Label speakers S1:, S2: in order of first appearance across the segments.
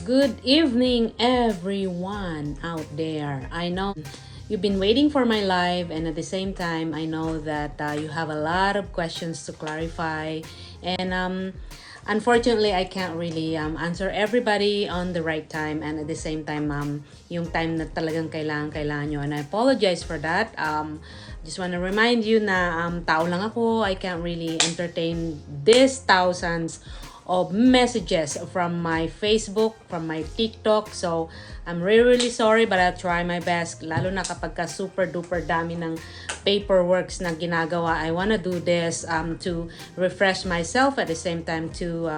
S1: Good evening, everyone out there. I know you've been waiting for my live, and at the same time, I know that you have a lot of questions to clarify. And unfortunately, I can't really answer everybody on the right time, and at the same time, yung time na talagang kailangan nyo. And I apologize for that. Just want to remind you na tao lang ako. I can't really entertain these thousands of messages from my Facebook, from my TikTok. So, I'm really sorry, but I'll try my best. Lalo na kapag ka super duper dami ng paperworks na ginagawa. I wanna do this to refresh myself at the same time to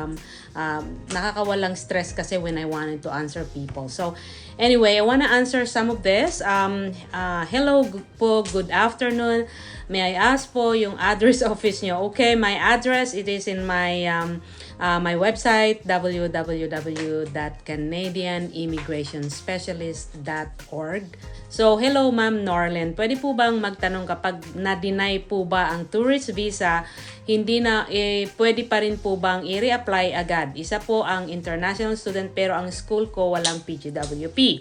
S1: nakakawalang stress kasi when I wanted to answer people. So, anyway, I wanna answer some of this. Hello po, good afternoon. May I ask po yung address office nyo? Okay, my address, it is in my my website, www.canadianimmigrationspecialist.org. So, hello Ma'am Norlin. Pwede po bang magtanong kapag na-deny po ba ang tourist visa, hindi na, pwede pa rin po bang i-reapply agad? Isa po ang international student pero ang school ko walang PGWP.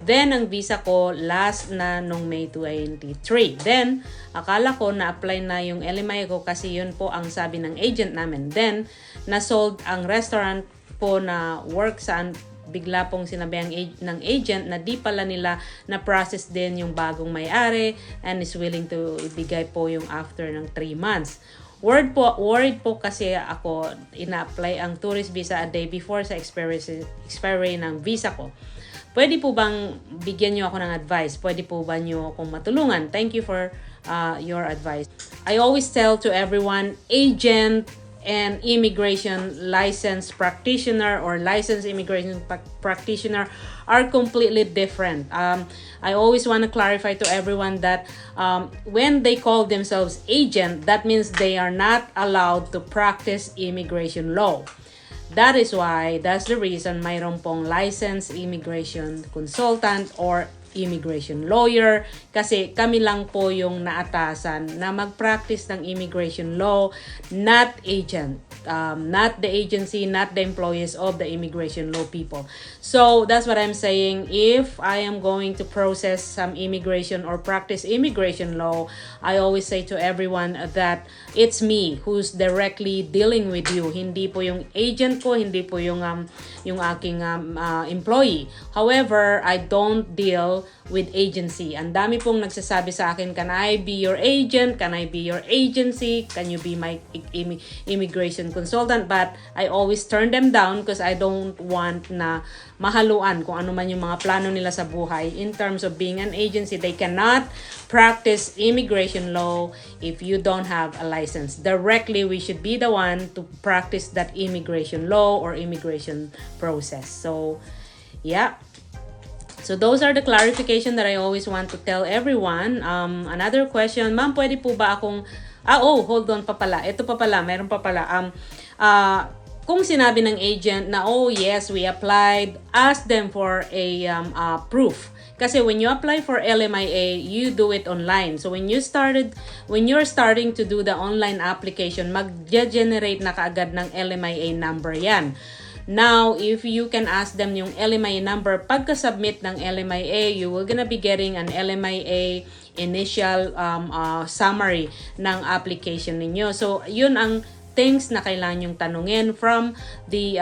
S1: Then, ang visa ko last na nung May 23. Then, akala ko na-apply na yung LMI ko kasi yun po ang sabi ng agent namin. Then, na-sold ang restaurant po na work saan bigla pong sinabi ng agent na di pala nila na-process din yung bagong may-ari and is willing to ibigay po yung after ng 3 months. Worried po kasi ako ina-apply ang tourist visa a day before sa expiry ng visa ko. Pwede po bang bigyan nyo ako ng advice? Pwede po ba nyo akong matulungan? Thank you for your advice. I always tell to everyone, agent and immigration license practitioner or licensed immigration practitioner are completely different. I always want to clarify to everyone that when they call themselves agent, that means they are not allowed to practice immigration law. That's the reason mayroon pong licensed immigration consultant or immigration lawyer kasi kami lang po yung naatasan na mag-practice ng immigration law, not agent, not the agency, not the employees of the immigration law people. So that's what I'm saying. If I am going to process some immigration or practice immigration law, I always say to everyone that it's me who's directly dealing with you. Hindi po yung agent ko, hindi po yung aking employee. However, I don't deal with agency. Ang dami pong nagsasabi sa akin, can I be your agent? Can I be your agency? Can you be my immigration consultant? But I always turn them down because I don't want na mahaluan kung ano man yung mga plano nila sa buhay. In terms of being an agency, they cannot practice immigration law if you don't have a license. Directly, we should be the one to practice that immigration law or immigration process. So, yeah. So those are the clarification that I always want to tell everyone. Another question, ma'am, pwede po ba akong hold on pa pala. Ito pa pala, meron pa pala. Kung sinabi ng agent na yes, we applied, ask them for a proof. Kasi when you apply for LMIA, you do it online. So when you're starting to do the online application, mag-generate na kaagad ng LMIA number yan. Now, if you can ask them yung LMIA number, pagka-submit ng LMIA, you will gonna be getting an LMIA initial summary ng application ninyo. So, yun ang things na kailangan yung tanungin from the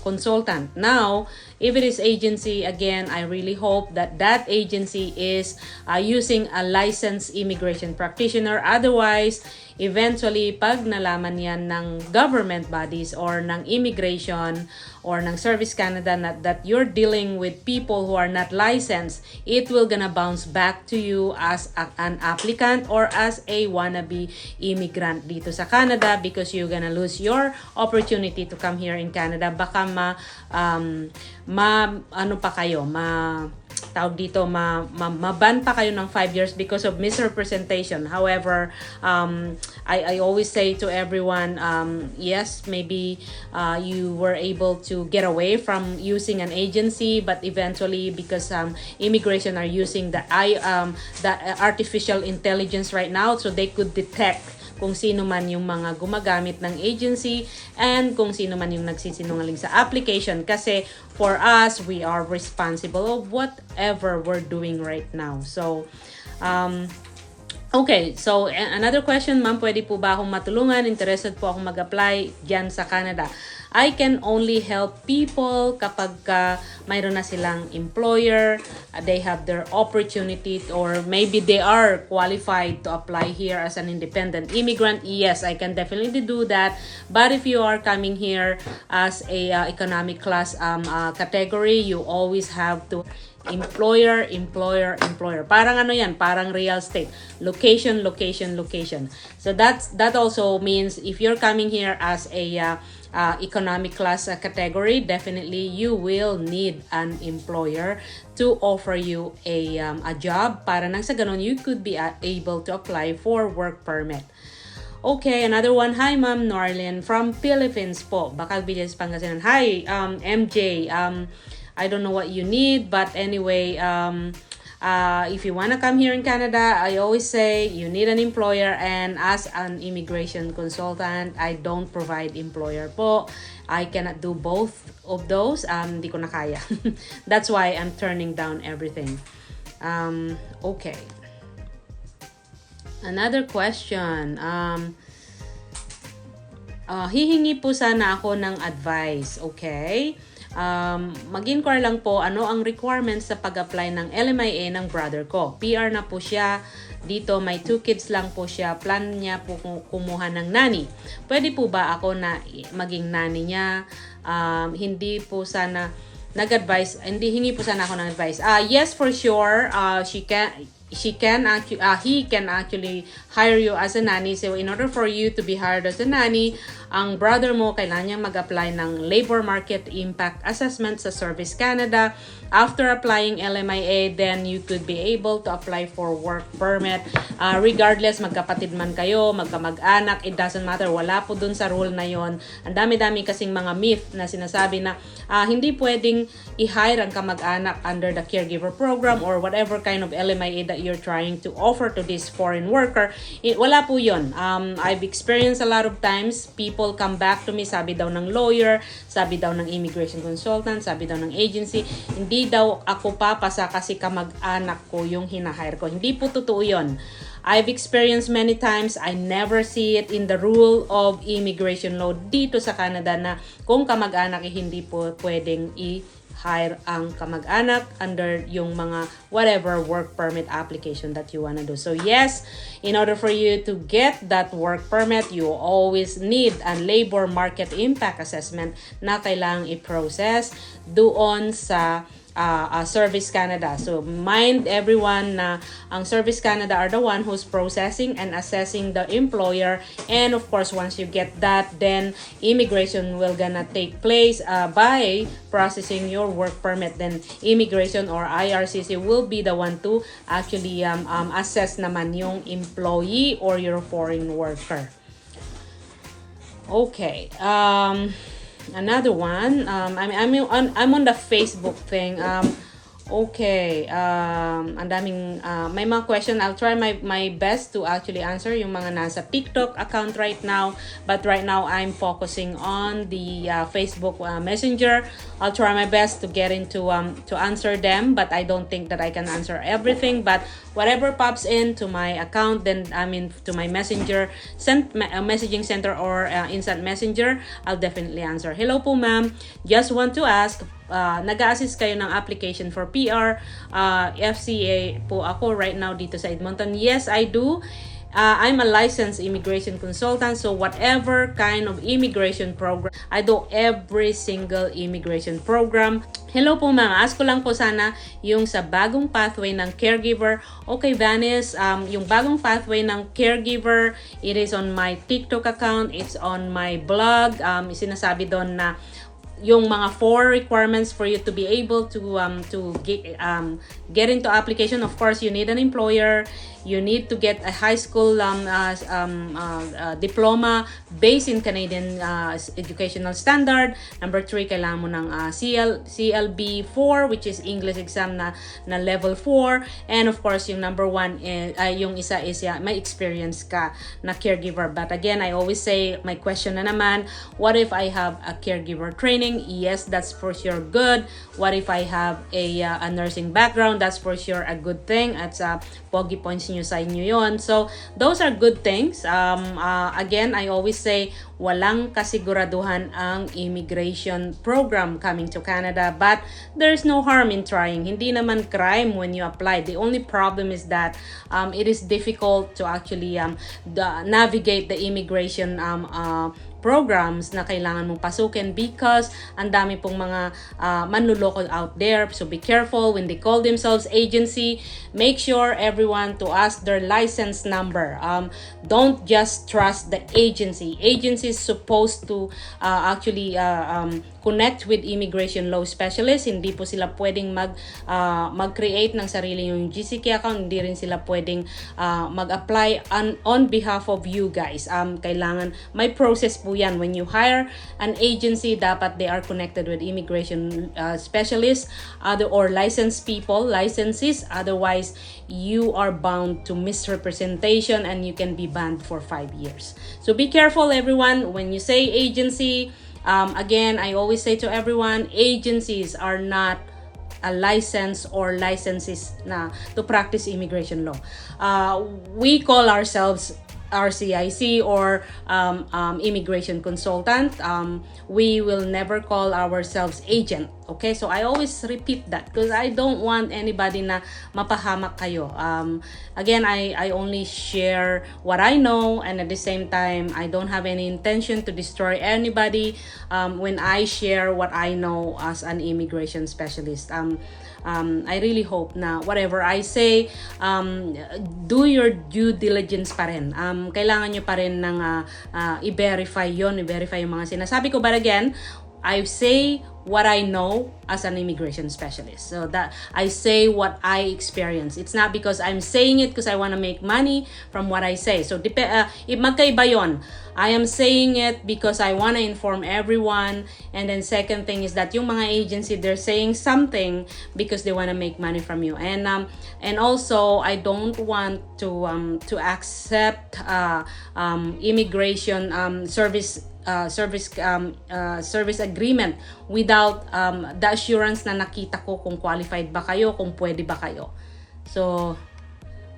S1: consultant. Now, if it is agency, again, I really hope that agency is using a licensed immigration practitioner. Otherwise, eventually, pag nalaman yan ng government bodies or ng immigration or ng Service Canada that you're dealing with people who are not licensed, it will gonna bounce back to you as an applicant or as a wannabe immigrant dito sa Canada because you're gonna lose your opportunity to come here in Canada. Baka maban pa kayo ng 5 years because of misrepresentation. However, I always say to everyone, yes, maybe you were able to get away from using an agency, but eventually because immigration are using the artificial intelligence right now, so they could detect kung sino man yung mga gumagamit ng agency and kung sino man yung nagsisinungaling sa application. Kasi for us, we are responsible of whatever we're doing right now. So, okay, so another question, ma'am, pwede po ba akong matulungan? Interested po akong mag-apply dyan sa Canada. I can only help people kapag mayroon na silang employer, they have their opportunity, or maybe they are qualified to apply here as an independent immigrant. Yes, I can definitely do that. But if you are coming here as a economic class category, you always have to employer. Parang ano yan, parang real estate. Location. So that also means if you're coming here as a economic class category, definitely you will need an employer to offer you a job para nang sa ganun you could be able to apply for work permit. Okay, another one. Hi, Ma'am Norlin from Philippines po. Bakag Villas, Pangasinan. Hi, MJ. I don't know what you need, but anyway, if you want to come here in Canada, I always say you need an employer, and as an immigration consultant, I don't provide employer po. I cannot do both of those. Di ko na kaya. That's why I'm turning down everything. Okay. Another question. Hihingi po sana ako ng advice. Okay? Mag-inquire lang po ano ang requirements sa pag-apply ng LMIA ng brother ko. PR na po siya. Dito may 2 kids lang po siya. Plan niya po kumuha ng nanny. Pwede po ba ako na maging nanny niya? Hindi po sana hingi po sana ako ng advice. Yes, for sure. He can actually hire you as a nanny. So in order for you to be hired as a nanny, ang brother mo kailangan niya mag-apply ng Labor Market Impact Assessment sa Service Canada. After applying LMIA, then you could be able to apply for work permit. Regardless, magkapatid man kayo, magkamag-anak, it doesn't matter. Wala po dun sa rule na yon. Ang dami-dami kasing mga myth na sinasabi na hindi pwedeng i-hire ang kamag-anak under the caregiver program or whatever kind of LMIA that you're trying to offer to this foreign worker. Wala po yun. I've experienced a lot of times, people come back to me, sabi daw ng lawyer, sabi daw ng immigration consultant, sabi daw ng agency, hindi daw ako papasa kasi kamag-anak ko yung hinahire ko. Hindi po totoo yun. I've experienced many times, I never see it in the rule of immigration law dito sa Canada na kung kamag-anak hindi po pwedeng hire ang kamag-anak under yung mga whatever work permit application that you wanna do. So yes, in order for you to get that work permit, you always need a labor market impact assessment na kailangang i-process doon sa Service Canada. So mind everyone na ang Service Canada are the one who's processing and assessing the employer, and of course once you get that, then immigration will gonna take place by processing your work permit. Then immigration or IRCC will be the one to actually assess naman yung employee or your foreign worker. Okay. Another one, I'm on the Facebook thing. Okay, ang daming may mga question. I'll try my best to actually answer yung mga nasa TikTok account right now, but right now I'm focusing on the Facebook Messenger. I'll try my best to get into to answer them, but I don't think that I can answer everything. But whatever pops into my account, then to my Messenger, messaging center or instant messenger, I'll definitely answer. Hello po, ma'am. Just want to ask, nag-a-assist kayo ng application for PR, FCA po ako right now dito sa Edmonton. Yes, I do. I'm a licensed immigration consultant, so whatever kind of immigration program, I do every single immigration program. Hello po ma'am, ask ko lang po sana yung sa bagong pathway ng caregiver. Okay, Vanice, yung bagong pathway ng caregiver, it is on my TikTok account, it's on my blog. Sinasabi doon na yung mga 4 requirements for you to be able to get into application. Of course, you need an employer, you need to get a high school diploma based in Canadian educational standard. Number 3, kailangan mo ng CLB 4, which is English exam na level 4. And of course, yung number 1 yung isa is may experience ka na caregiver. But again, I always say, my question na naman, what if I have a caregiver training? Yes, that's for sure good. What if I have a nursing background? That's for sure a good thing. At pogi points nyo sa inyo yun. So, those are good things. Again, I always say, walang kasiguraduhan ang immigration program coming to Canada, but there's no harm in trying. Hindi naman crime when you apply. The only problem is that it is difficult to actually navigate the immigration programs na kailangan mong pasukin because ang dami pong mga manluloko out there. So be careful when they call themselves agency. Make sure everyone to ask their license number. Don't just trust the agency. Agency is supposed to actually connect with immigration law specialists. Hindi po sila pwedeng mag-create ng sarili yung GCK account. Hindi rin sila pwedeng mag-apply on behalf of you guys. Kailangan may process po yan. When you hire an agency, dapat they are connected with immigration specialists or licensed people, licenses. Otherwise, you are bound to misrepresentation and you can be banned for 5 years. So be careful, everyone. When you say agency, again, I always say to everyone, agencies are not a license or licenses na to practice immigration law. We call ourselves RCIC or immigration consultant. We will never call ourselves agent. Okay, so I always repeat that because I don't want anybody na mapahamak kayo. Again, I only share what I know, and at the same time, I don't have any intention to destroy anybody when I share what I know as an immigration specialist. I really hope na whatever I say, do your due diligence pa rin. Kailangan nyo pa rin ng i-verify yon, i-verify yung mga sinasabi ko. But again, I say what I know as an immigration specialist. So that I say what I experience. It's not because I'm saying it because I want to make money from what I say. So magkaiba yon. I am saying it because I want to inform everyone. And then second thing is that yung mga agency, they're saying something because they want to make money from you. And also I don't want to accept immigration service agreement without the assurance na nakita ko kung qualified ba kayo, kung pwede ba kayo. So,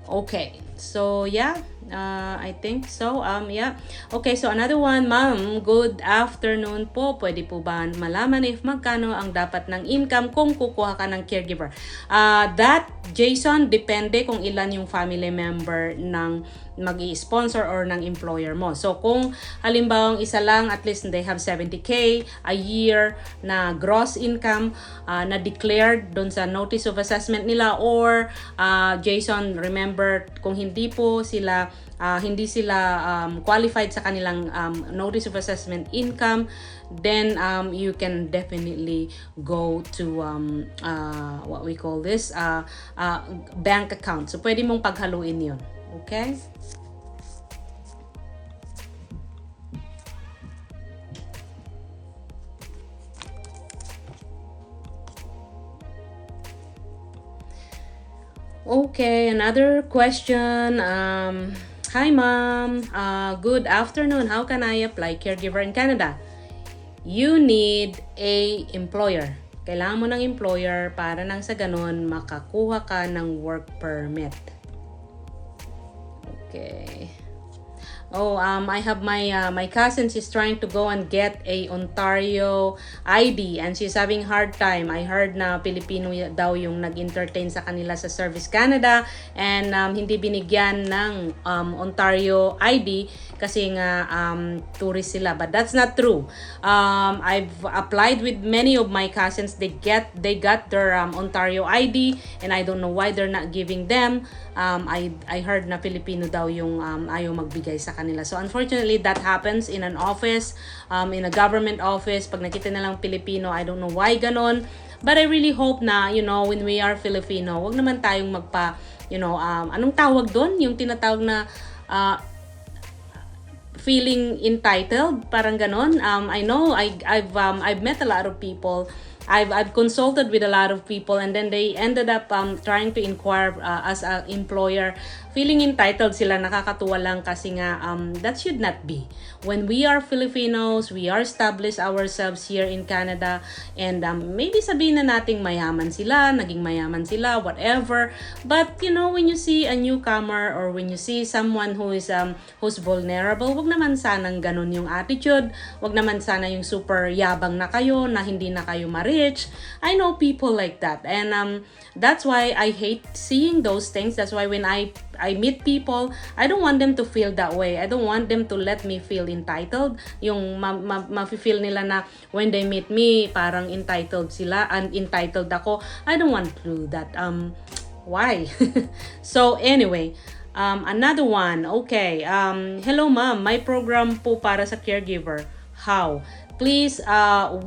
S1: okay. So, yeah. I think so. Yeah. Okay, so another one, ma'am, good afternoon po. Pwede po ba malaman if magkano ang dapat ng income kung kukuha ka ng caregiver? That, Jason, depende kung ilan yung family member ng mag-i-sponsor or ng employer mo. So, kung halimbawa isa lang, at least they have 70K a year na gross income na declared doon sa notice of assessment nila, or Jason, remember, kung hindi po sila qualified sa kanilang notice of assessment income, then you can definitely go to what we call this bank account. So pwede mong paghaluin yun. Okay? Okay, another question. Hi, ma'am. Good afternoon. How can I apply caregiver in Canada? You need a employer. Kailangan mo ng employer para nang sa ganun makakuha ka ng work permit. Okay. Oh, I have my cousin. She's trying to go and get a Ontario ID and she's having hard time. I heard na Pilipino daw yung nag-entertain sa kanila sa Service Canada and hindi binigyan ng Ontario ID kasi nga tourist sila. But that's not true. I've applied with many of my cousins. They got their Ontario ID and I don't know why they're not giving them. I heard na Pilipino daw yung ayaw magbigay sa kanila. So unfortunately, that happens in an office, in a government office. Pag nakita nilang Pilipino, I don't know why ganon. But I really hope na, when we are Filipino, wag naman tayong anong tawag doon? Yung tinatawag na feeling entitled, parang ganon. I know I've met a lot of people. I've consulted with a lot of people, and then they ended up trying to inquire as an employer, feeling entitled sila. Nakakatuwa lang kasi nga that should not be. When we are Filipinos, we are established ourselves here in Canada, and maybe sabihin na nating mayaman sila, naging mayaman sila, whatever. But when you see a newcomer or when you see someone who's vulnerable, wag naman sanang ganun yung attitude. Wag naman sana yung super yabang na kayo, na hindi na kayo ma-rich. I know people like that, and that's why I hate seeing those things. That's why when I meet people, I don't want them to feel that way. I don't want them to let me feel entitled. Yung ma-feel nila na when they meet me, parang entitled sila and entitled ako. I don't want to do that. Why? So anyway, another one. Okay. Hello ma'am, my program po para sa caregiver. How? Please,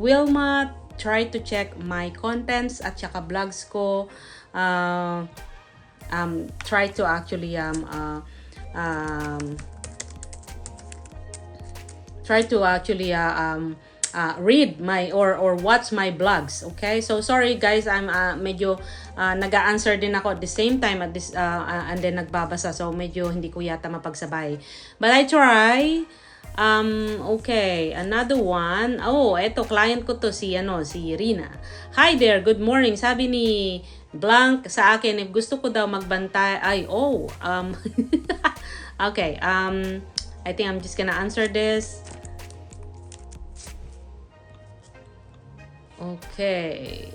S1: Wilma, try to check my contents at saka blogs ko. Try to actually read my or watch my blogs. Okay, so sorry guys, I'm medyo nag-a-answer din ako at the same time at this and then nagbabasa, so medyo hindi ko yata mapagsabay, but I try. Okay, another one. Oh, eto, client ko to, si Rina. Hi there, good morning. Sabi ni Blank sa akin, if gusto ko daw magbantay, okay, I think I'm just gonna answer this. Okay.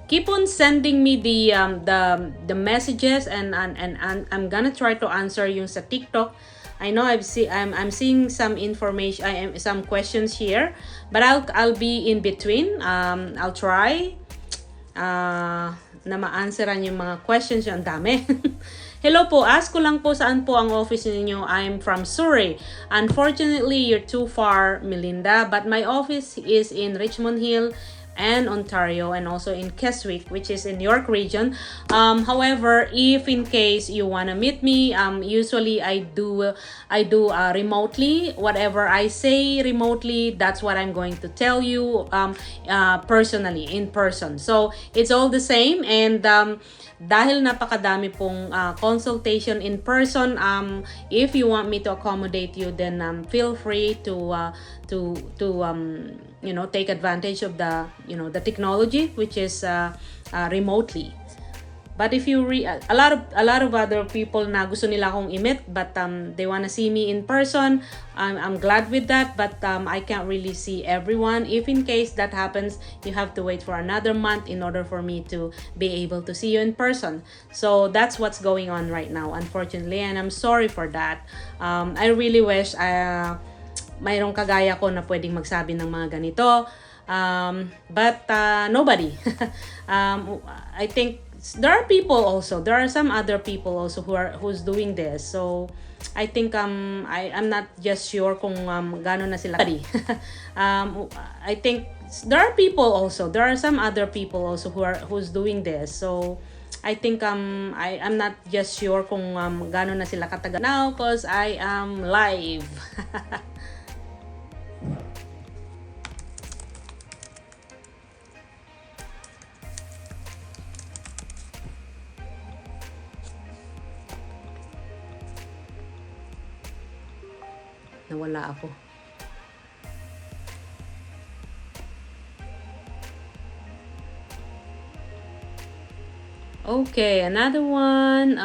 S1: Keep on sending me the messages, and I'm gonna try to answer yung sa TikTok. I know I'm seeing some information, some questions here, but I'll be in between. I'll try na ma-answeran yung mga questions yung dami. Hello po, ask ko lang po saan po ang office ninyo. I'm from Surrey. Unfortunately, you're too far, Melinda, but my office is in Richmond Hill and Ontario, and also in Keswick, which is in York region. However, if in case you wanna meet me, usually I do remotely. Whatever I say remotely, that's what I'm going to tell you personally, in person. So it's all the same, and dahil napakadami pong consultation in person, if you want me to accommodate you, then feel free to take advantage of the technology, which is remotely. But if you a lot of other people na gusto nila akong i-meet, but they wanna see me in person, I'm glad with that, but I can't really see everyone. If in case that happens, you have to wait for another month in order for me to be able to see you in person. So that's what's going on right now, unfortunately, and I'm sorry for that. I really wish mayroong kagaya ko na pwedeng magsabi ng mga ganito, but nobody. I think there are some other people also who's doing this. So I think I'm not just sure kung gaano na sila. I think there are some other people also who's doing this. So I think I'm not just sure kung gaano na sila katagal now, because I am live. Nawala ako. Okay, another one.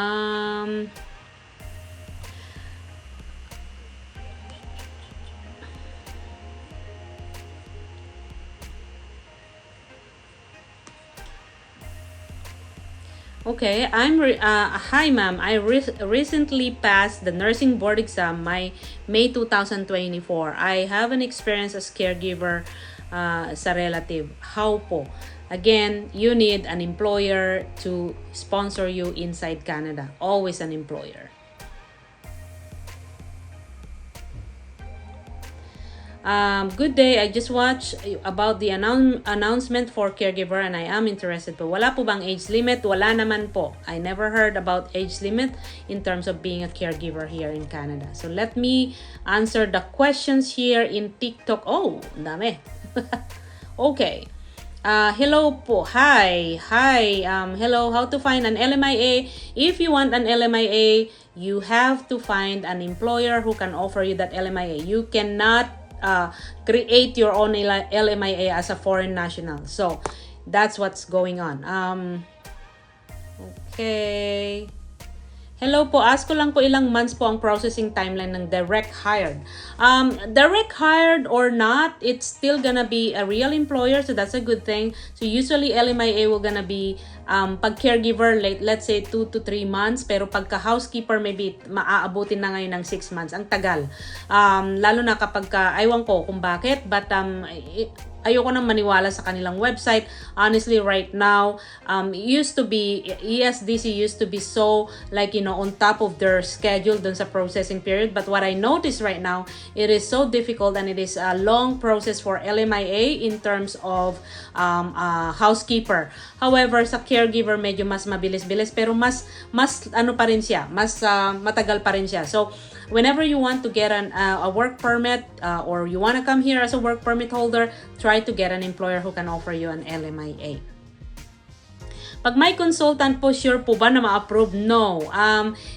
S1: Okay, hi ma'am. I recently passed the nursing board exam, May 2024. I have an experience as caregiver sa relative. How po? Again, you need an employer to sponsor you inside Canada. Always an employer. Good day, I just watched about the announcement for caregiver and I am interested po. Wala po bang age limit? Wala naman po. I never heard about age limit in terms of being a caregiver here in Canada. So let me answer the questions here in TikTok. Oh, dami. Okay. Hello po. Hi. Hello. How to find an LMIA? If you want an LMIA, you have to find an employer who can offer you that LMIA. You cannot create your own LMIA as a foreign national. So that's what's going on. Okay. Hello po, ask ko lang po ilang months po ang processing timeline ng direct hired. Direct hired or not, it's still gonna be a real employer, so that's a good thing. So usually LMIA will gonna be pag caregiver, let's say 2 to 3 months, pero pagka housekeeper maybe maaabutin na ngayon ng 6 months. Ang tagal. Lalo na kapag aywan ko kung bakit, but ayoko nang maniwala sa kanilang website. Honestly, right now, ESDC used to be so, like, on top of their schedule dun sa processing period. But what I notice right now, it is so difficult and it is a long process for LMIA in terms of housekeeper. However, sa caregiver, medyo mas mabilis-bilis, pero mas ano pa rin siya, mas matagal pa rin siya. So, whenever you want to get a work permit or you want to come here as a work permit holder, try to get an employer who can offer you an LMIA. Pag may consultant po, sure po ba na ma-approve? No.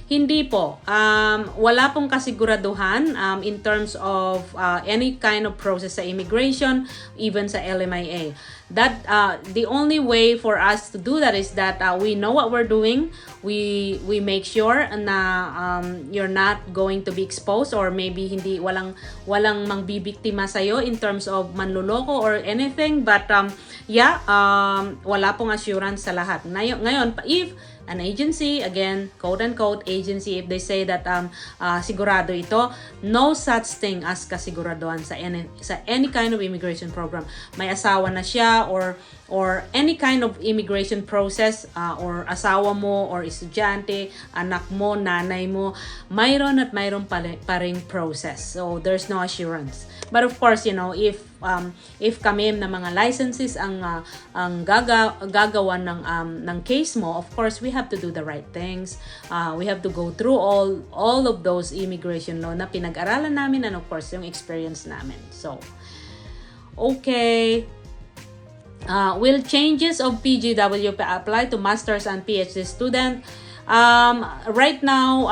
S1: Hindi po. Wala pong kasiguraduhan in terms of any kind of process sa immigration, even sa LMIA. That the only way for us to do that is that we know what we're doing. We make sure na you're not going to be exposed or maybe walang mangbibiktima sa iyo in terms of manluloko or anything, but wala pong assurance sa lahat. Ngayon, if an agency, again, quote-unquote agency, if they say that sigurado ito, no such thing as kasiguraduhan sa any kind of immigration program. May asawa na siya or any kind of immigration process, or asawa mo or estudyante, anak mo, nanay mo, mayroon pa ring process. So there's no assurance. But of course, if kami na mga licenses ang gagawa ng case mo, of course we have to do the right things. We have to go through all of those immigration law na pinag-aralan namin and of course yung experience namin. So, okay. Will changes of PGWP apply to masters and PhD student? Right now,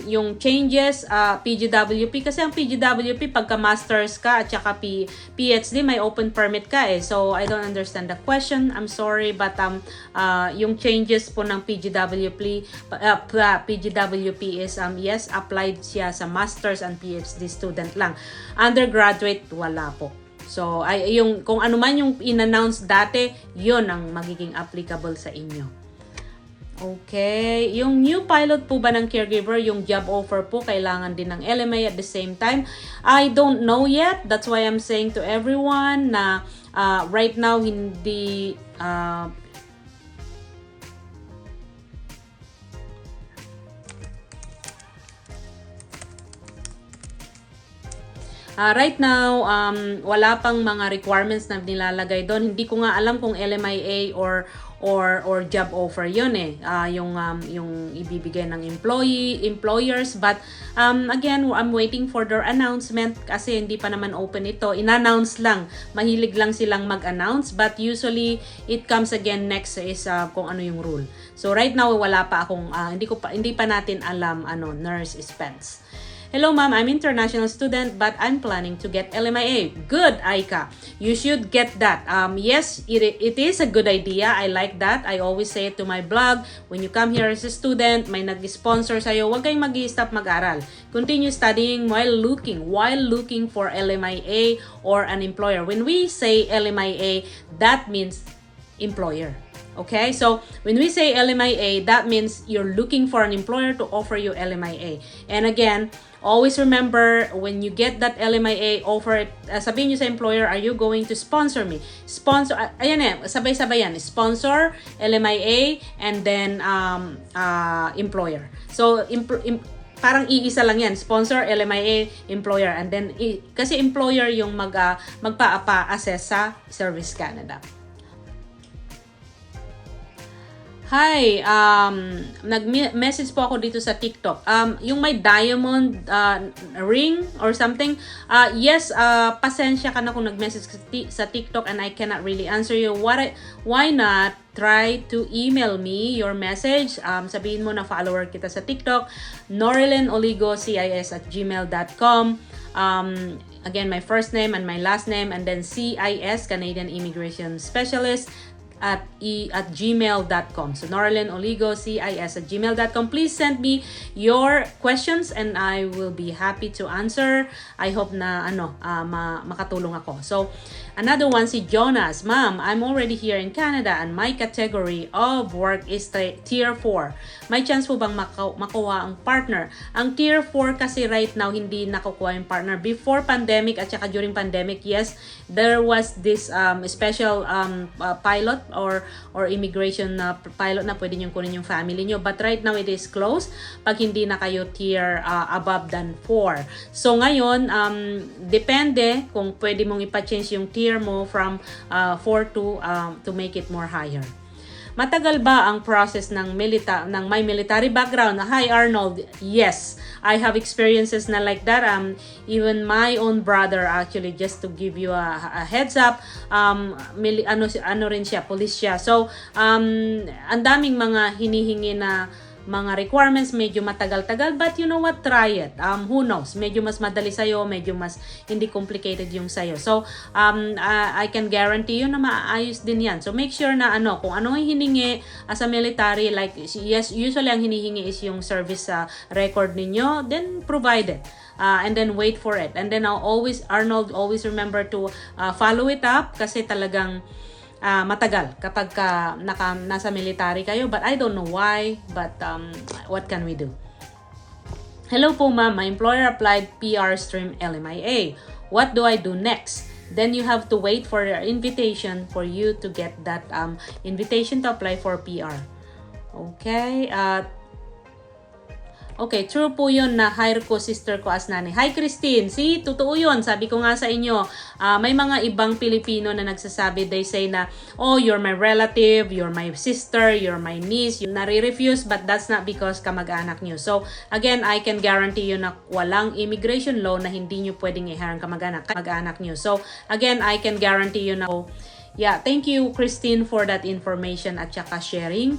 S1: yung changes, PGWP, kasi ang PGWP, pagka masters ka at saka PhD, may open permit ka eh. So, I don't understand the question. I'm sorry, but yung changes po ng PGWP is, yes, applied siya sa masters and PhD student lang. Undergraduate, wala po. So, kung ano man yung in-announce dati, yun ang magiging applicable sa inyo. Okay. Yung new pilot po ba ng caregiver, yung job offer po, kailangan din ng LMA at the same time? I don't know yet. That's why I'm saying to everyone na right now, hindi... right now, wala pang mga requirements na nilalagay doon. Hindi ko nga alam kung LMIA or job offer yun eh. Yung ibibigay ng employers. But again, I'm waiting for their announcement kasi hindi pa naman open ito. In-announce lang. Mahilig lang silang mag-announce. But usually, it comes again next is kung ano yung rule. So right now, wala pa akong, hindi pa natin alam nurse expense. Hello ma'am, I'm international student but I'm planning to get LMIA. Good, Aika. You should get that. Yes, it is a good idea. I like that. I always say it to my blog. When you come here as a student, may nag-sponsor sa'yo, huwag kayong mag-i-stop mag-aral. Continue studying while looking for LMIA or an employer. When we say LMIA, that means employer. Okay, so when we say LMIA, that means you're looking for an employer to offer you LMIA. And again, always remember, when you get that LMIA offer, sabihin nyo sa employer, are you going to sponsor me? Sponsor, ayan eh, sabay-sabay yan. Sponsor, LMIA, and then employer. So, parang iisa lang yan, sponsor, LMIA, employer, and then kasi employer yung magpa-assess sa Service Canada. Hi, nag-message po ako dito sa TikTok. Yung may diamond ring or something, yes, pasensya ka na kung nag-message sa TikTok and I cannot really answer you. Why not try to email me your message? Sabihin mo na follower kita sa TikTok, norelenoligocis@gmail.com. Again, my first name and my last name, and then CIS, Canadian Immigration Specialist, at gmail.com. So norelenoligocis@gmail.com. Please send me your questions and I will be happy to answer. I hope na makatulong ako. So another one, si Jonas. Ma'am, I'm already here in Canada and my category of work is Tier 4. May chance po bang makuha ang partner? Ang Tier 4 kasi right now hindi nakukuha yung partner. Before pandemic at saka during pandemic, yes, there was this special pilot or immigration pilot na pwede nyo kunin yung family nyo. But right now, it is closed pag hindi na kayo tier above than 4. So ngayon, depende kung pwede mong ipa-change yung tier mo from 4 to make it more higher. Matagal ba ang process ng may military background? Hi Arnold, yes, I have experiences na like that. Even my own brother, actually, just to give you a heads up, ano rin siya, police siya. So, ang daming mga hinihingi na mga requirements, medyo matagal-tagal, but you know what, try it. Who knows, medyo mas madali sa'yo, medyo mas hindi complicated yung sa'yo. So, I can guarantee you na maayos din yan. So, make sure na kung ano yung hiningi as a military, like, yes, usually ang hinihingi is yung service record ninyo, then provide it. And then wait for it. And then Arnold, always remember to follow it up kasi talagang matagal kapag nasa military kayo, but I don't know why, but what can we do? Hello po ma'am, my employer applied PR stream LMIA. What do I do next? Then you have to wait for your invitation for you to get that invitation to apply for PR. Okay, okay, true po yun na hire ko sister ko as nanay. Hi Christine, see, totoo yun. Sabi ko nga sa inyo, may mga ibang Pilipino na nagsasabi, they say na, oh, you're my relative, you're my sister, you're my niece. Yung nare-refuse, but that's not because kamag-anak nyo. So, again, I can guarantee you na walang immigration law na hindi nyo pwedeng i-hire ang kamag-anak nyo. So, again, I can guarantee you na, yeah, thank you Christine for that information at saka sharing.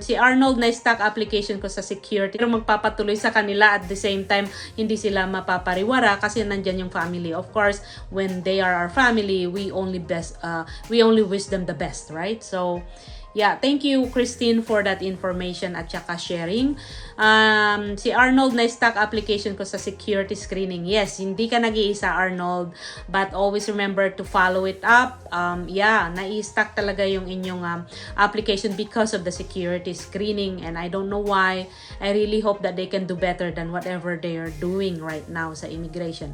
S1: Si Arnold, na stock application ko sa security, pero magpapatuloy sa kanila at the same time hindi sila mapapariwara kasi nandyan yung family. Of course, when they are our family, we only wish them the best, right? So yeah, thank you Christine for that information at saka sharing. Si Arnold, na stock application ko sa security screening. Yes, hindi ka nag-iisa Arnold, but always remember to follow it up. Yeah, na-stock talaga yung inyong application because of the security screening, and I don't know why. I really hope that they can do better than whatever they are doing right now sa immigration.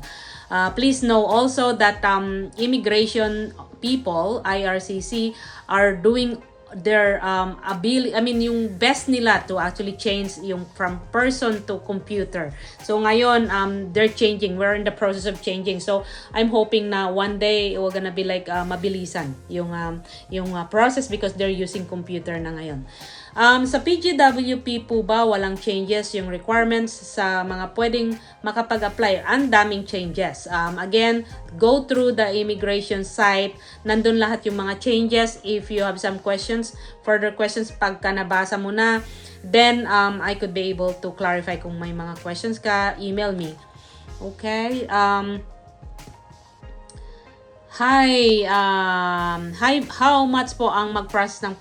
S1: Please know also that immigration people, IRCC, are doing their yung best nila to actually change yung from person to computer. So ngayon they're changing, we're in the process of changing. So I'm hoping na one day we're gonna be like mabilisan yung process because they're using computer na ngayon. Sa PGWP po ba walang changes yung requirements sa mga pwedeng makapag-apply? Ang daming changes. Again, go through the immigration site. Nandun lahat yung mga changes. If you have some questions, further questions, pagka nabasa mo na, then I could be able to clarify kung may mga questions ka, email me. Okay? Hi, how much po ang mag-process ng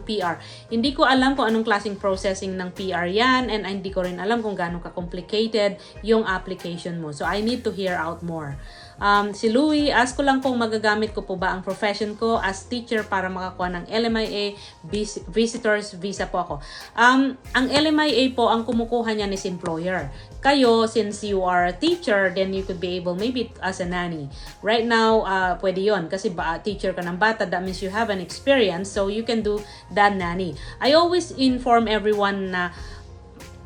S1: PR? Hindi ko alam kung anong klaseng processing ng PR yan, and hindi ko rin alam kung gaano ka-complicated yung application mo. So, I need to hear out more. Si Louie, ask ko lang kung magagamit ko po ba ang profession ko as teacher para makakuha ng LMIA visitors visa po ako. Ang LMIA po, ang kumukuha niyan is employer. Kayo, since you are a teacher, then you could be able maybe as a nanny. Right now, pwede yon kasi teacher ka ng bata, that means you have an experience, so you can do that nanny. I always inform everyone na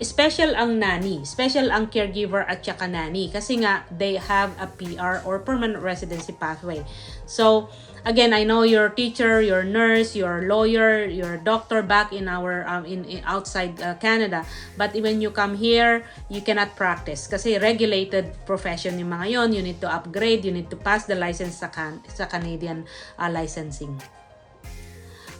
S1: special ang nanny, special ang caregiver at saka nanny kasi nga they have a PR or permanent residency pathway. So again, I know your teacher, your nurse, your lawyer, your doctor back in our in outside Canada, but when you come here, you cannot practice kasi regulated profession yung mga yon. You need to upgrade, you need to pass the license sa Canadian licensing.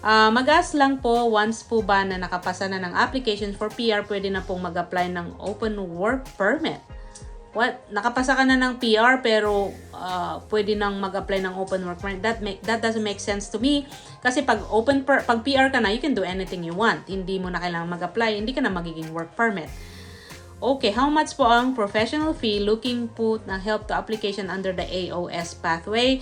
S1: Mag-ask lang po, once po ba na nakapasa na ng application for PR, pwede na pong mag-apply ng open work permit. What? Nakapasa ka na ng PR pero pwede nang mag-apply ng open work permit. That doesn't make sense to me. Kasi pag PR ka na, you can do anything you want. Hindi mo na kailangang mag-apply, hindi ka na magiging work permit. Okay, how much po ang professional fee looking po na help to application under the AOS pathway?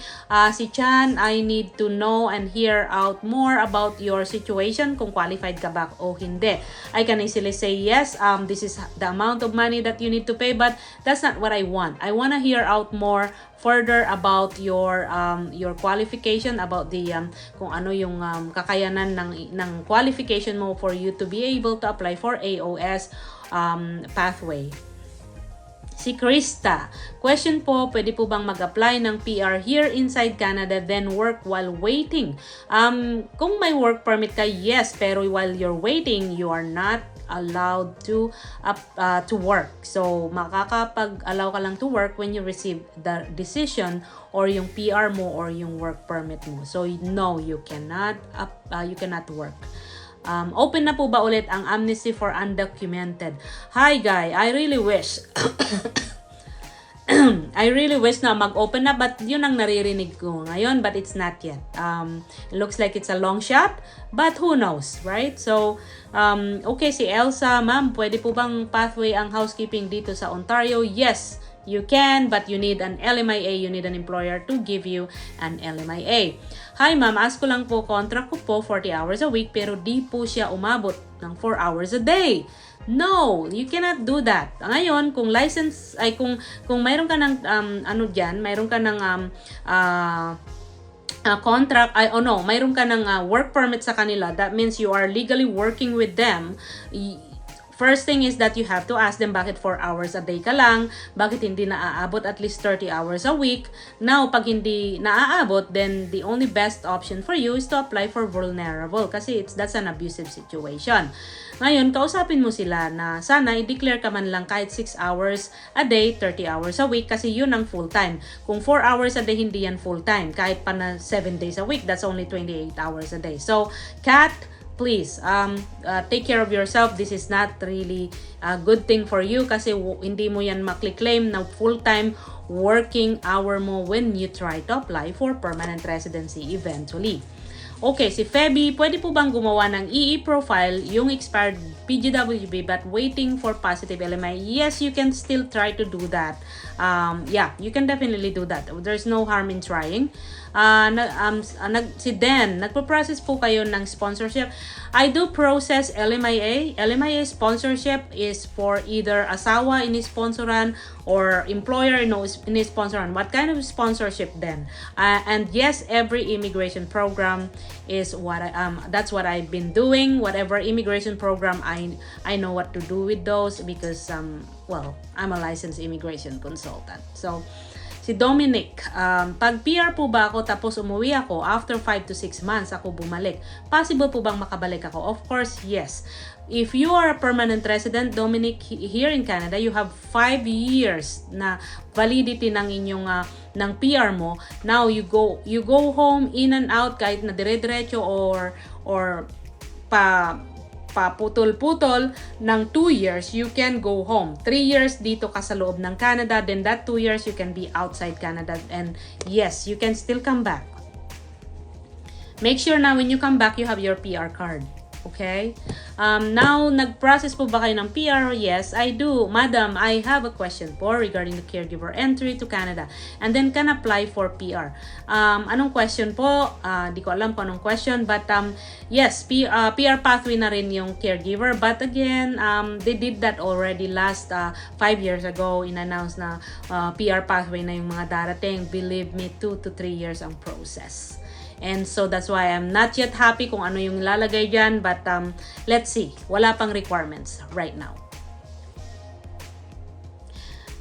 S1: Si Chan, I need to know and hear out more about your situation kung qualified ka ba o hindi. I can easily say yes, this is the amount of money that you need to pay, but that's not what I want. I want to hear out more further about your qualification, about the kung ano yung kakayanan ng qualification mo for you to be able to apply for AOS pathway. Si Krista, question po, pwede po bang mag-apply ng PR here inside Canada then work while waiting? Kung may work permit ka, yes, pero while you're waiting, you are not allowed to work. So, makakapag-allow ka lang to work when you receive the decision or yung PR mo or yung work permit mo. So, no, you cannot work. Open na po ba ulit ang amnesty for undocumented? Hi, Guy. I really wish na mag-open na, but yun ang naririnig ko ngayon, but it's not yet. It looks like it's a long shot, but who knows, right? So, okay, si Elsa, ma'am, pwede po bang pathway ang housekeeping dito sa Ontario? Yes, you can, but you need an LMIA. You need an employer to give you an LMIA. Hi ma'am, ask ko lang po, contract ko po 40 hours a week pero di po siya umabot ng 4 hours a day. No, you cannot do that. Ngayon, kung license ay kung mayroon ka ng mayroon ka ng contract, mayroon ka ng work permit sa kanila, that means you are legally working with them. First thing is that you have to ask them bakit 4 hours a day ka lang, bakit hindi naaabot at least 30 hours a week. Now, pag hindi naaabot, then the only best option for you is to apply for vulnerable kasi that's an abusive situation. Ngayon, kausapin mo sila na sana i-declare ka man lang kahit 6 hours a day, 30 hours a week kasi yun ang full-time. Kung 4 hours a day, hindi yan full-time. Kahit pa na 7 days a week, that's only 28 hours a day. So, Kat, please, take care of yourself. This is not really a good thing for you kasi hindi mo yan makli-claim na full-time working hour mo when you try to apply for permanent residency eventually. Okay, si Feby, pwede po bang gumawa ng EE profile yung expired PGWB but waiting for positive LMI? Yes, you can still try to do that. Yeah, you can definitely do that. There's no harm in trying. Si Den, nagpo-process po kayo ng sponsorship. I do process LMIA. LMIA sponsorship is for either asawa ini-sponsoran or employer ini-sponsoran. What kind of sponsorship then? And yes, every immigration program is that's what I've been doing. Whatever immigration program, I know what to do with those because I'm a licensed immigration consultant. So, si Dominic, pag PR po ba ako tapos umuwi ako, after 5 to 6 months ako bumalik, possible po bang makabalik ako? Of course, yes. If you are a permanent resident, Dominic, here in Canada, you have 5 years na validity ng inyong ng PR mo. Now, you go home, in and out, kahit na dire-diretso or paputol-putol ng 2 years, you can go home. 3 years dito ka sa loob ng Canada, then that 2 years you can be outside Canada, and yes, you can still come back. Make sure na when you come back, you have your PR card. Okay? Now, nag-process po ba kayo ng PR? Yes, I do. Madam, I have a question po regarding the caregiver entry to Canada and then can apply for PR. Anong question po? Di ko alam kung anong question, but yes, PR pathway na rin yung caregiver, but again, they did that already last 5 years ago. In-announce na PR pathway na yung mga darating. Believe me, 2 to 3 years ang process. And so that's why I'm not yet happy kung ano yung lalagay dyan, but let's see. Wala pang requirements right now.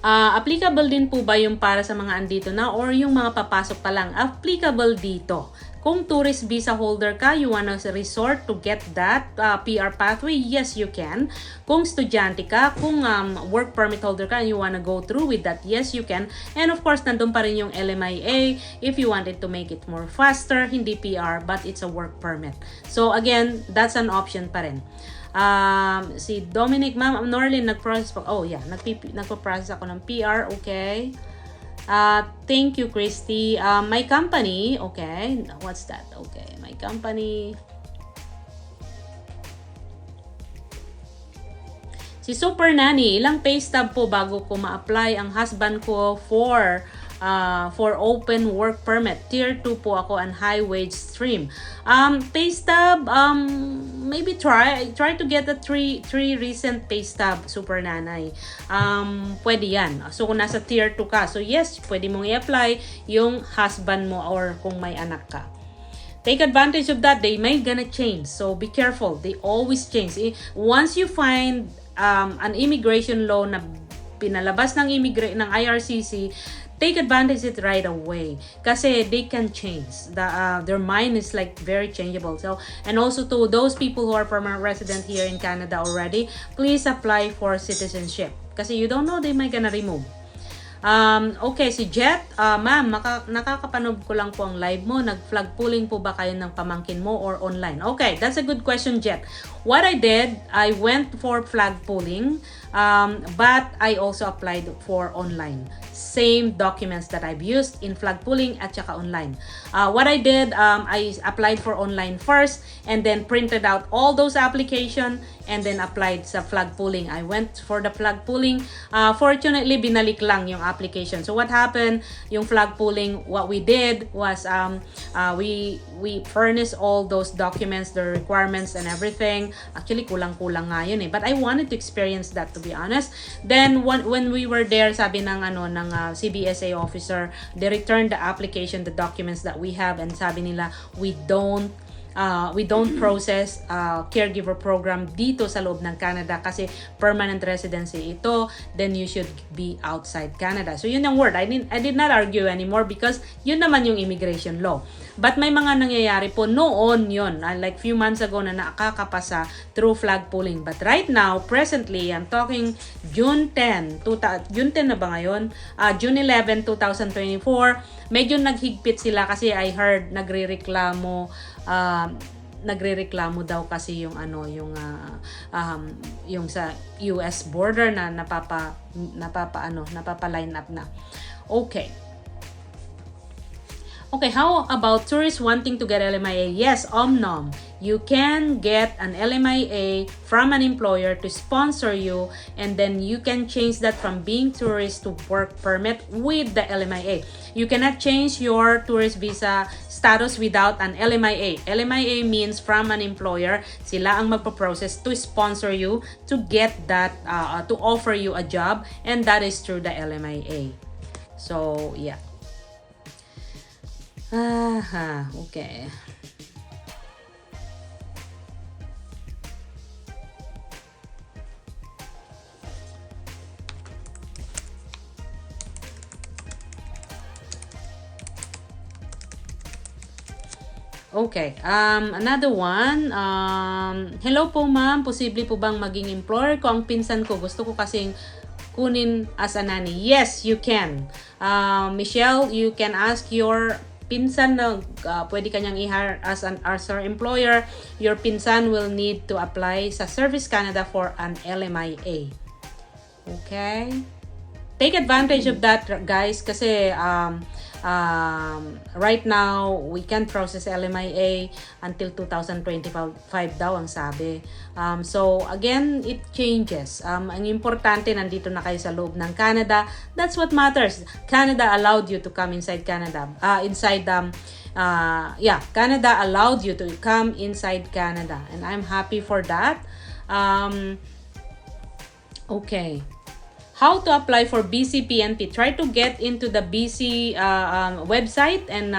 S1: Applicable din po ba yung para sa mga andito na or yung mga papasok pa lang? Applicable dito. Kung tourist visa holder ka, you wanna resort to get that PR pathway, yes, you can. Kung estudyante ka, kung work permit holder ka, and you wanna go through with that, yes, you can. And of course, nandun pa rin yung LMIA if you wanted to make it more faster, hindi PR, but it's a work permit. So again, that's an option pa rin. Si Dominic, Ma'am Norlin, nag-process pa. Oh yeah, nagpo-process ako ng PR, okay. Thank you, Christy. My company, okay. What's that? Okay, my company. Si Super Nanny, ilang pay stub po bago ko ma-apply ang husband ko for open work permit? Tier 2 po ako and high wage stream. Pay stub, maybe try to get a three recent pay stub, Super Nanay. Pwede yan. So kung nasa tier 2 ka, so yes, pwede mong i-apply yung husband mo or kung may anak ka. Take advantage of that. They may gonna change. So be careful. They always change. Once you find an immigration law na pinalabas ng IRCC, take advantage of it right away kasi they can change. Their mind is like very changeable. So, and also to those people who are permanent resident here in Canada already, please apply for citizenship kasi you don't know, they might gonna remove. Okay, si Jet, ma'am, nakakapanood ko lang po ang live mo. Nag-flag pulling po ba kayo ng pamangkin mo or online? Okay, that's a good question, Jet. What I did, I went for flag pulling, but I also applied for online. Same documents that I've used in flag pulling at saka online. What I did, I applied for online first and then printed out all those applications and then applied sa flag pulling. I went for the flag pulling. Fortunately, binalik lang yung application. So what happened, yung flag pulling, what we did was we furnished all those documents, the requirements and everything. Actually, kulang-kulang nga yun eh. But I wanted to experience that, to be honest. Then when we were there, sabi ng CBSA officer, they returned the application, the documents that we have, and sabi nila, we don't process caregiver program dito sa loob ng Canada kasi permanent residency ito, then you should be outside Canada. So yun yung word. I did not argue anymore because yun naman yung immigration law. But may mga nangyayari po noon yun, like few months ago na nakakapasa through flag pulling. But right now, presently, I'm talking June 10 na ba ngayon? June 11, 2024, medyo naghigpit sila kasi I heard nagrereklamo daw kasi yung yung sa US border na napapa-line up na. Okay, how about tourists wanting to get LMIA? Yes, Omnom. You can get an LMIA from an employer to sponsor you, and then you can change that from being tourist to work permit with the LMIA. You cannot change your tourist visa status without an LMIA. LMIA means from an employer, sila ang magpo-process to sponsor you to get that, to offer you a job, and that is through the LMIA. So, yeah. Okay. Okay, another one. Hello po ma'am, posible po bang maging employer ko ang pinsan ko? Gusto ko kasing kunin as a nanny. Yes, you can. Michelle, you can ask your pinsan na pwede kanyang i-hire as our employer. Your pinsan will need to apply sa Service Canada for an LMIA. Okay? Take advantage of that, guys, kasi right now we can process LMIA until 2025 daw ang sabi. So again, it changes. Ang importante, nandito na kayo sa loob ng Canada. That's what matters. Canada allowed you to come inside Canada. Canada allowed you to come inside Canada, and I'm happy for that. Okay. How to apply for BC PNP? Try to get into the BC website and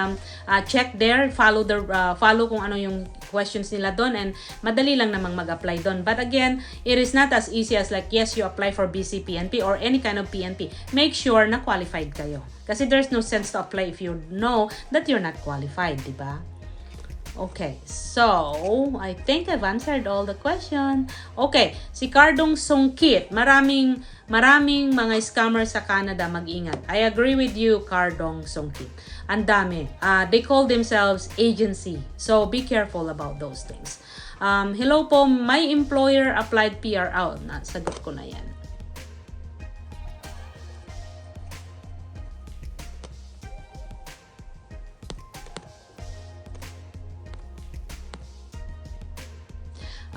S1: check there. Follow kung ano yung questions nila doon and madali lang namang mag-apply doon. But again, it is not as easy as like, yes, you apply for BC-PNP or any kind of PNP. Make sure na qualified kayo. Kasi there's no sense to apply if you know that you're not qualified, di ba? Okay, so I think I've answered all the question. Okay, si Cardong Songkit, maraming mga scammer sa Canada, mag-ingat. I agree with you, Cardong Songkit. Ang dami. They call themselves agency. So be careful about those things. Hello po, my employer applied PR out. Sagot ko na yan.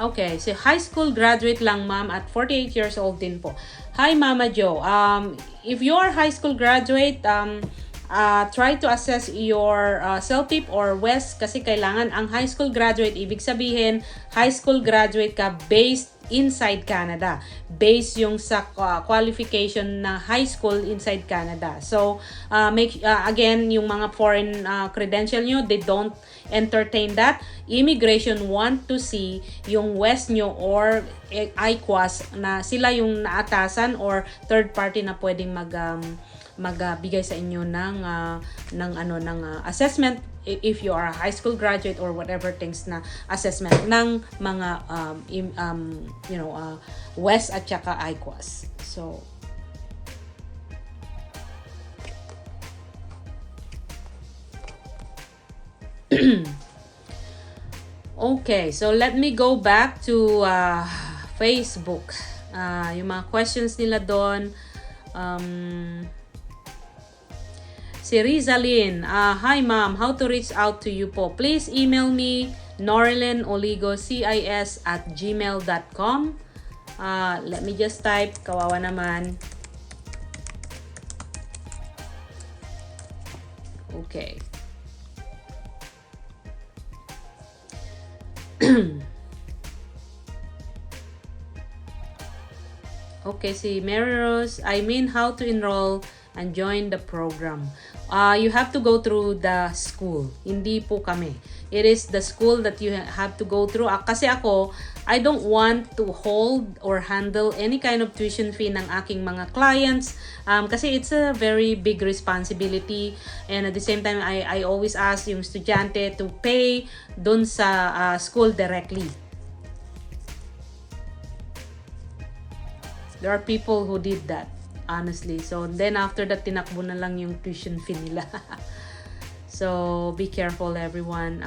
S1: Okay, so high school graduate lang ma'am at 48 years old din po. Hi Mama Jo. If you are high school graduate, try to assess your CELTIP or WES kasi kailangan ang high school graduate, ibig sabihin high school graduate ka based inside Canada. Based yung sa qualification na high school inside Canada. So, again, yung mga foreign credential nyo, they don't entertain that. Immigration want to see yung WES nyo or IQAS na sila yung naatasan or third party na pwedeng magbigay sa inyo ng assessment if you are a high school graduate or whatever things na assessment ng mga WES at saka IQAS. So okay, so let me go back to Facebook. Yung mga questions nila doon. Si Rizalyn, hi ma'am, how to reach out to you po? Please email me norlenooligocis@gmail.com. Let me just type, kawawa naman. Okay. Okay, si Mary Rose, I mean how to enroll and join the program. You have to go through the school. Hindi po kami. It is the school that you have to go through. Kasi ako, I don't want to hold or handle any kind of tuition fee ng aking mga clients. Kasi it's a very big responsibility. And at the same time, I always ask yung estudyante to pay dun sa school directly. There are people who did that. Honestly. So, then after that, tinakbo na lang yung tuition fee nila. So, be careful everyone.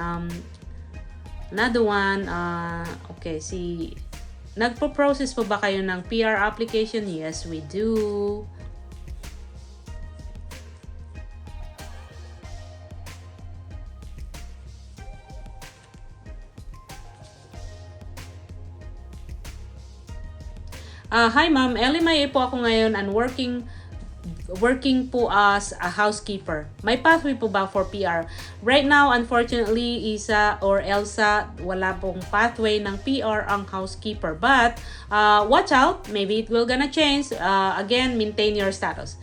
S1: Another one, okay, nagpo-process po ba kayo ng PR application? Yes, we do. Hi ma'am, LMIA po ako ngayon and working po as a housekeeper. May pathway po ba for PR? Right now, unfortunately, Isa or Elsa, wala pong pathway ng PR ang housekeeper. But, watch out, maybe it will gonna change. Again, maintain your status.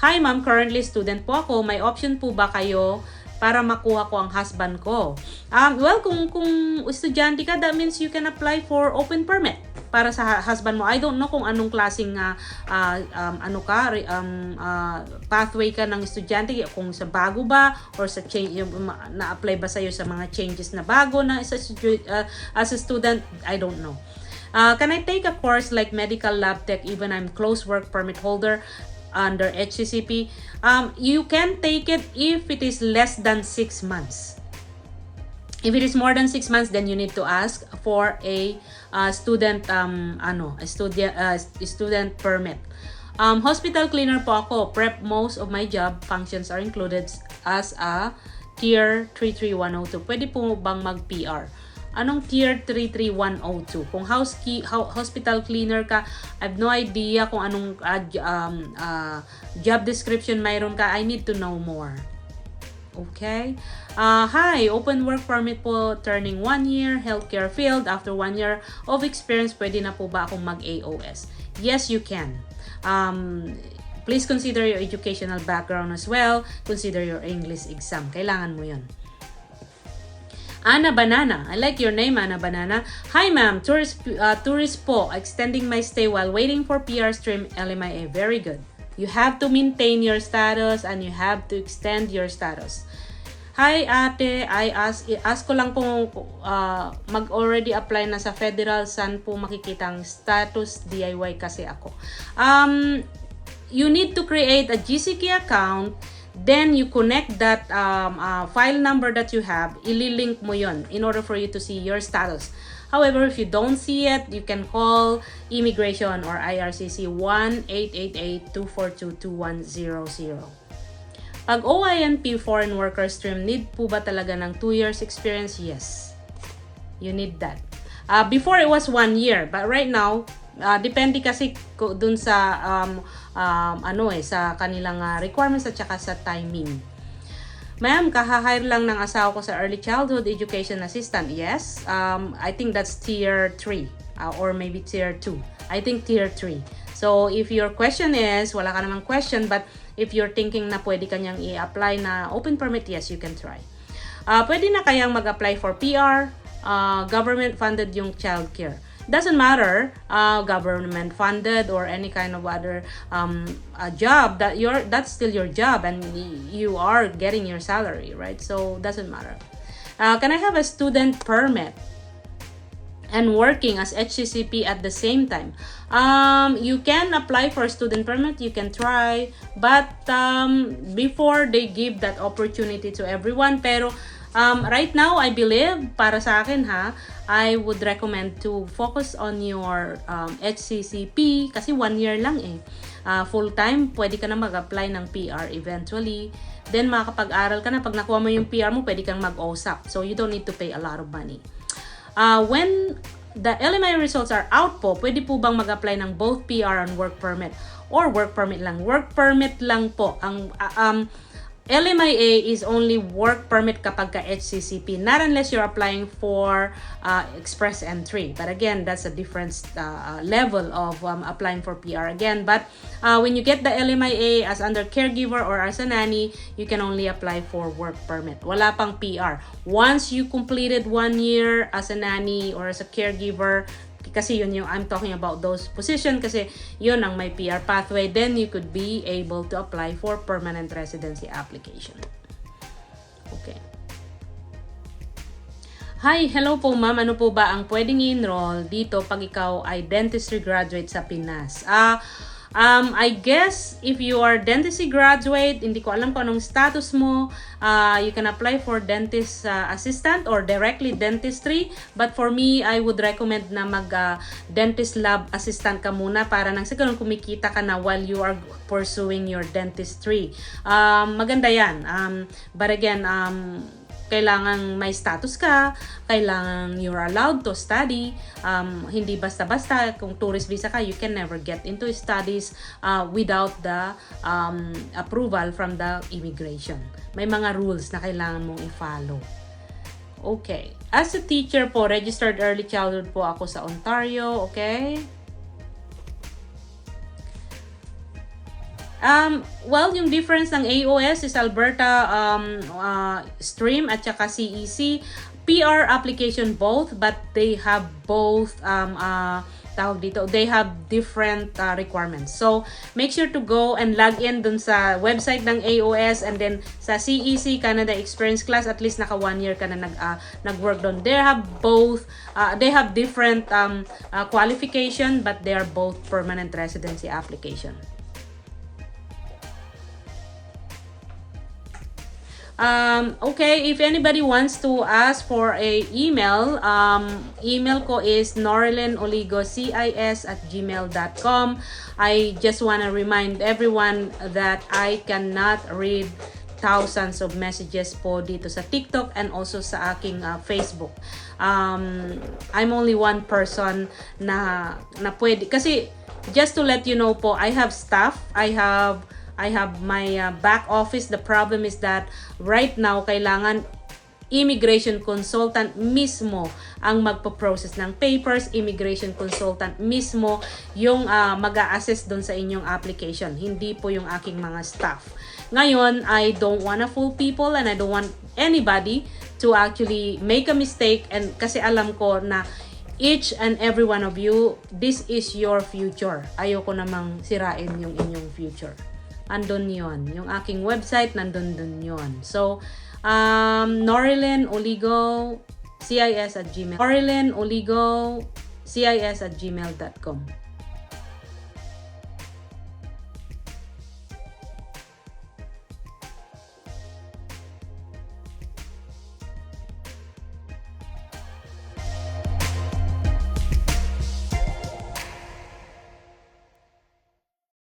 S1: Hi ma'am, currently student po ako. May option po ba kayo para makuha ko ang husband ko? Well, kung estudyante ka, that means you can apply for open permit para sa husband mo. I don't know kung anong klaseng pathway ka ng estudyante, kung sa bago ba or sa change, na-apply ba sa'yo sa mga changes na bago na as a student, I don't know. Can I take a course like medical lab tech even I'm close work permit holder under HCCP? You can take it if it is less than 6 months. If it is more than 6 months, then you need to ask for a student permit. Hospital cleaner po ako. Prep, most of my job functions are included as a tier 33102. Pwede po bang mag-PR? Anong tier 33102? Kung hospital cleaner ka, I have no idea kung anong job description mayroon ka. I need to know more. Okay. Hi, open work permit po turning 1 year, healthcare field. After 1 year of experience, pwede na po ba akong mag-AOS? Yes, you can. Please consider your educational background as well. Consider your English exam. Kailangan mo yun. Ana Banana. I like your name, Ana Banana. Hi, ma'am. Tourist po. Extending my stay while waiting for PR stream LMIA. Very good. You have to maintain your status and you have to extend your status. Hi, ate. Ask ko lang po mag-already apply na sa federal. Saan po makikita ang status DIY kasi ako. You need to create a GCK account. Then you connect that file number that you have, ililink mo yon in order for you to see your status. However, if you don't see it, you can call Immigration or IRCC 1-888-242-2100. Pag OINP Foreign Worker Stream, need po ba talaga ng 2 years experience? Yes. You need that. Before it was 1 year, but right now, depende kasi dun sa sa kanilang requirements at saka sa timing. Ma'am, kahahire lang ng asawa ko sa Early Childhood Education Assistant. Yes, I think that's tier 3 or maybe tier 2. I think tier 3. So if your question is, wala ka namang question, but if you're thinking na pwede kanyang i-apply na open permit, yes, you can try. Pwede na kayang mag-apply for PR, government funded yung childcare. Doesn't matter government funded or any kind of other job, that's still your job and you are getting your salary, right? So doesn't matter. Can I have a student permit and working as HCCP at the same time? You can apply for a student permit, you can try, but before they give that opportunity to everyone, pero right now, I believe, para sa akin I would recommend to focus on your HCCP kasi 1 year lang eh. Full-time, pwede ka na mag-apply ng PR eventually. Then, makakapag-aral ka na. Pag nakuha mo yung PR mo, pwede kang mag-OSAP. So, you don't need to pay a lot of money. When the LMI results are out po, pwede po bang mag-apply ng both PR and work permit? Or work permit lang? Work permit lang po. Ang LMIA is only work permit kapag ka HCCP, not unless you're applying for express entry. But again, that's a different level of applying for PR again. But when you get the LMIA as under caregiver or as a nanny, you can only apply for work permit. Wala pang PR. Once you completed 1 year as a nanny or as a caregiver, kasi yun yung I'm talking about those position kasi yun ang may PR pathway, then you could be able to apply for permanent residency application. Okay. Hi, hello po ma'am. Ano po ba ang pwedeng i-enroll dito pag ikaw ay dentistry graduate sa Pinas? I guess if you are dentistry graduate, hindi ko alam kung anong status mo, you can apply for dentist assistant or directly dentistry. But for me, I would recommend na dentist lab assistant ka muna para nang siguro kumikita ka na while you are pursuing your dentistry. Maganda yan. But again, kailangan may status ka, kailangan you're allowed to study. Hindi basta-basta, kung tourist visa ka, you can never get into studies without the approval from the immigration. May mga rules na kailangan mong i-follow. Okay. As a teacher po, registered early childhood po ako sa Ontario, okay? Well, yung difference ng AOS is Alberta stream at saka CEC. PR application both, but they have both tawag dito, they have different requirements. So, make sure to go and log in dun sa website ng AOS, and then sa CEC Canada Experience Class, at least naka 1 year ka na nag-work doon. They have both, they have different qualification, but they are both permanent residency application. Okay, if anybody wants to ask for a email, email ko is norlenoligocis@gmail.com. I just want to remind everyone that I cannot read thousands of messages po dito sa TikTok and also sa aking Facebook. I'm only one person na pwede. Kasi, just to let you know po, I have staff, I have my back office. The problem is that right now, kailangan immigration consultant mismo ang magpo-process ng papers. Immigration consultant mismo yung mag-a-assess doon sa inyong application. Hindi po yung aking mga staff. Ngayon, I don't wanna fool people and I don't want anybody to actually make a mistake, and kasi alam ko na each and every one of you, this is your future. Ayoko namang sirain yung inyong future. Andun yon. Yung aking website, nandun dun yon. So, Norilyn Oligo, CIS@gmail. Norilyn Oligo, CIS@gmail.com.